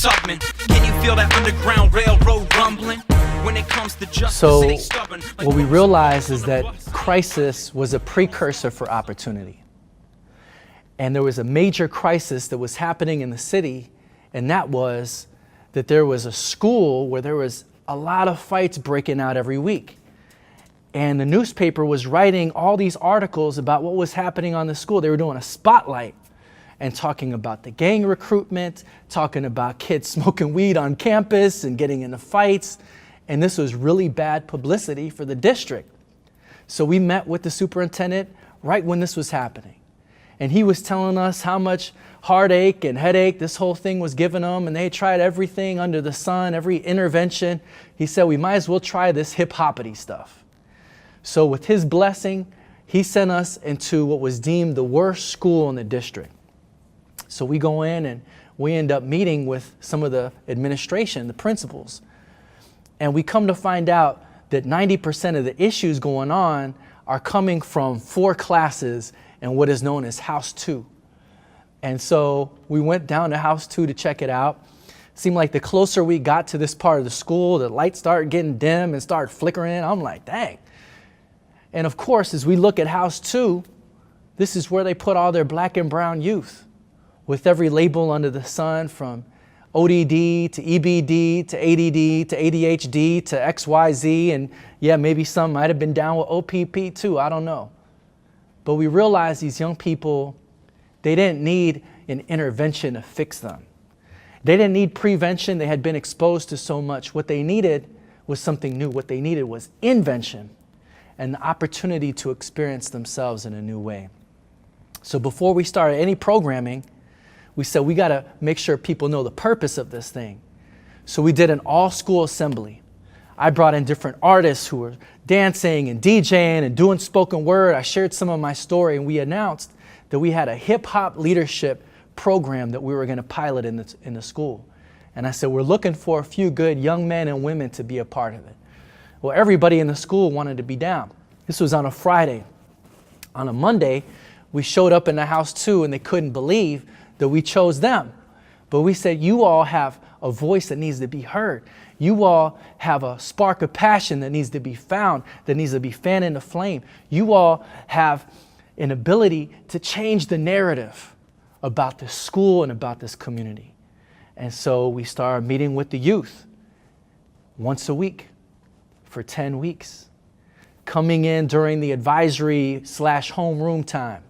Tubman. Can you feel that underground railroad rumbling? When it comes to justice, So it ain't stubborn. Like what we realized is that crisis was a precursor for opportunity. And there was a major crisis that was happening in the city, and that was that there was a school where there was a lot of fights breaking out every week. And the newspaper was writing all these articles about what was happening on the school. They were doing a spotlight and talking about the gang recruitment, talking about kids smoking weed on campus and getting into fights. And this was really bad publicity for the district. So we met with the superintendent right when this was happening. And he was telling us how much heartache and headache this whole thing was giving them. And they tried everything under the sun, every intervention. He said, we might as well try this hip-hoppity stuff. So with his blessing, he sent us into what was deemed the worst school in the district. So we go in and we end up meeting with some of the administration, the principals. And we come to find out that 90% of the issues going on are coming from 4 classes in what is known as House 2. And so we went down to House 2 to check it out. Seemed like the closer we got to this part of the school, the lights started getting dim and started flickering. I'm like, dang. And of course, as we look at House 2, this is where they put all their black and brown youth with every label under the sun, from ODD to EBD to ADD to ADHD to XYZ, and yeah, maybe some might have been down with OPP too, I don't know. But we realized these young people, they didn't need an intervention to fix them. They didn't need prevention. They had been exposed to so much. What they needed was something new. What they needed was invention and the opportunity to experience themselves in a new way. So before we started any programming, we said we got to make sure people know the purpose of this thing. So we did an all-school assembly. I brought in different artists who were dancing and DJing and doing spoken word. I shared some of my story, and we announced that we had a hip-hop leadership program that we were going to pilot in the school. And I said, we're looking for a few good young men and women to be a part of it. Well, everybody in the school wanted to be down. This was on a Friday. On a Monday, we showed up in the House 2, and they couldn't believe that we chose them. But we said, you all have a voice that needs to be heard. You all have a spark of passion that needs to be found, that needs to be fanned into flame. You all have an ability to change the narrative about this school and about this community. And so we started meeting with the youth once a week for 10 weeks, coming in during the advisory / homeroom time,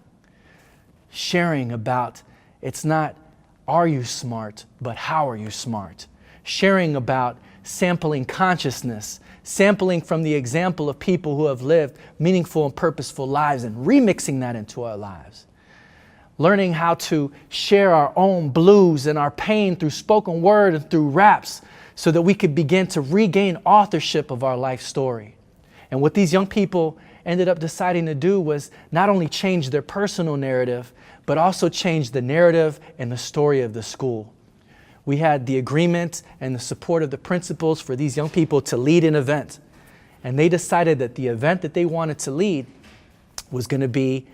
sharing about it's not, are you smart, but how are you smart? Sharing about sampling consciousness, sampling from the example of people who have lived meaningful and purposeful lives and remixing that into our lives. Learning how to share our own blues and our pain through spoken word and through raps so that we could begin to regain authorship of our life story. And what these young people ended up deciding to do was not only change their personal narrative, but also change the narrative and the story of the school. We had the agreement and the support of the principals for these young people to lead an event. And they decided that the event that they wanted to lead was going to be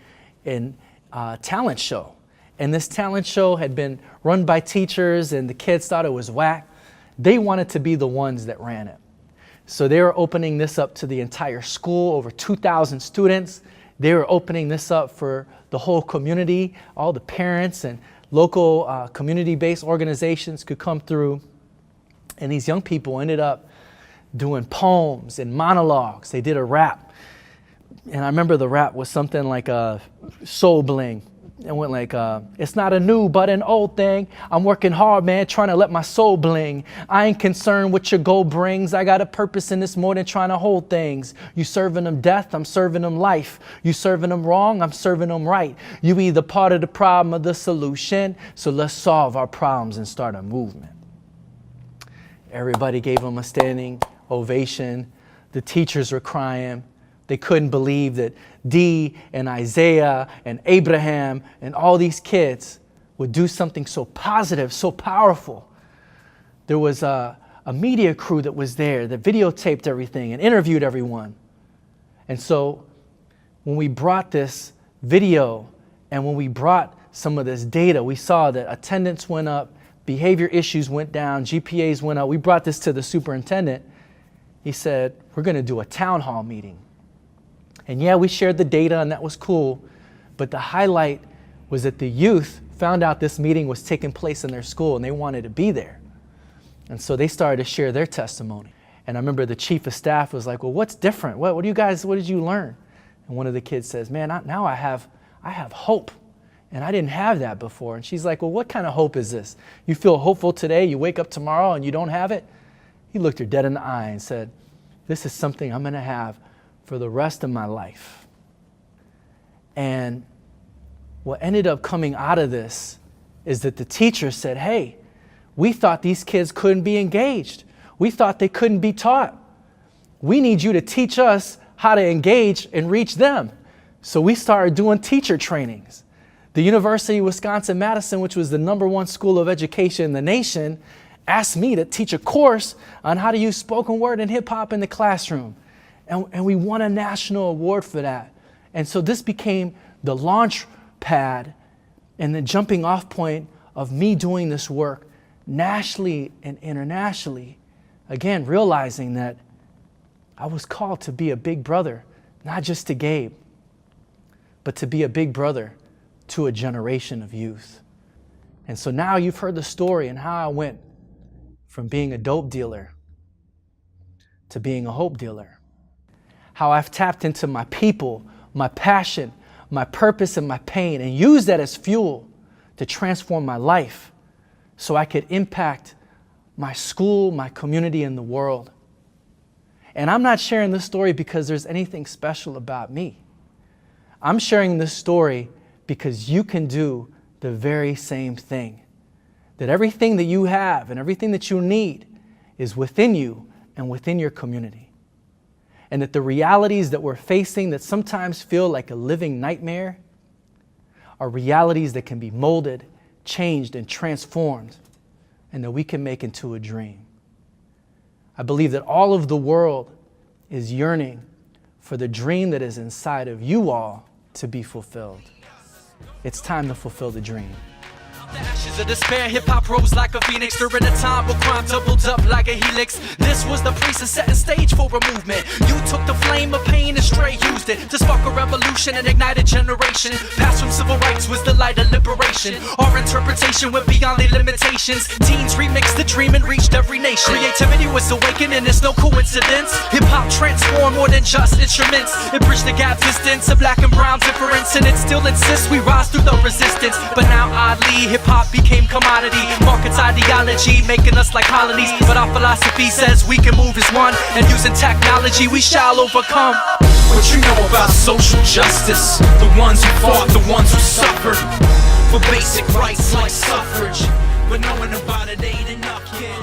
a talent show. And this talent show had been run by teachers, and the kids thought it was whack. They wanted to be the ones that ran it. So they were opening this up to the entire school, over 2,000 students. They were opening this up for the whole community. All the parents and local community-based organizations could come through. And these young people ended up doing poems and monologues. They did a rap. And I remember the rap was something like Soul Bling. It went like, it's not a new but an old thing. I'm working hard, man, trying to let my soul bling. I ain't concerned what your goal brings. I got a purpose in this more than trying to hold things. You serving them death, I'm serving them life. You serving them wrong, I'm serving them right. You either part of the problem or the solution. So let's solve our problems and start a movement. Everybody gave them a standing ovation. The teachers were crying. They couldn't believe that Dee and Isaiah and Abraham and all these kids would do something so positive, so powerful. There was a media crew that was there that videotaped everything and interviewed everyone. And so when we brought this video and when we brought some of this data, we saw that attendance went up, behavior issues went down, GPAs went up. We brought this to the superintendent. He said, we're going to do a town hall meeting. And yeah, we shared the data and that was cool, but the highlight was that the youth found out this meeting was taking place in their school and they wanted to be there. And so they started to share their testimony. And I remember the chief of staff was like, well, what's different? What did you learn? And one of the kids says, man, now I have hope. And I didn't have that before. And she's like, well, what kind of hope is this? You feel hopeful today, you wake up tomorrow and you don't have it? He looked her dead in the eye and said, this is something I'm going to have for the rest of my life. And what ended up coming out of this is that the teacher said, hey, we thought these kids couldn't be engaged. We thought they couldn't be taught. We need you to teach us how to engage and reach them. So we started doing teacher trainings. The University of Wisconsin-Madison, which was the #1 school of education in the nation, asked me to teach a course on how to use spoken word and hip hop in the classroom. And we won a national award for that. And so this became the launch pad and the jumping off point of me doing this work nationally and internationally. Again, realizing that I was called to be a big brother, not just to Gabe, but to be a big brother to a generation of youth. And so now you've heard the story and how I went from being a dope dealer to being a hope dealer. How I've tapped into my people, my passion, my purpose, and my pain, and used that as fuel to transform my life so I could impact my school, my community, and the world. And I'm not sharing this story because there's anything special about me. I'm sharing this story because you can do the very same thing. That everything that you have and everything that you need is within you and within your community. And that the realities that we're facing that sometimes feel like a living nightmare are realities that can be molded, changed, and transformed, and that we can make into a dream. I believe that all of the world is yearning for the dream that is inside of you all to be fulfilled. It's time to fulfill the dream. The ashes of despair, hip-hop rose like a phoenix during a time where crime doubled up like a helix. This was the priestess setting stage for a movement. You took the flame of pain and straight used it to spark a revolution and ignite a generation. Passed from civil rights was the light of liberation. Our interpretation went beyond the limitations. Teens remixed the dream and reached every nation. Creativity was awakening, it's no coincidence. Hip-hop transformed more than just instruments. It bridged the gap distance of black and brown difference, and it still insists we rise through the resistance. But now oddly, hip-hop became commodity, markets ideology making us like colonies. But our philosophy says we can move as one, and using technology we shall overcome. What you know about social justice? The ones who fought, the ones who suffered for basic rights like suffrage. But knowing about it ain't enough, kid.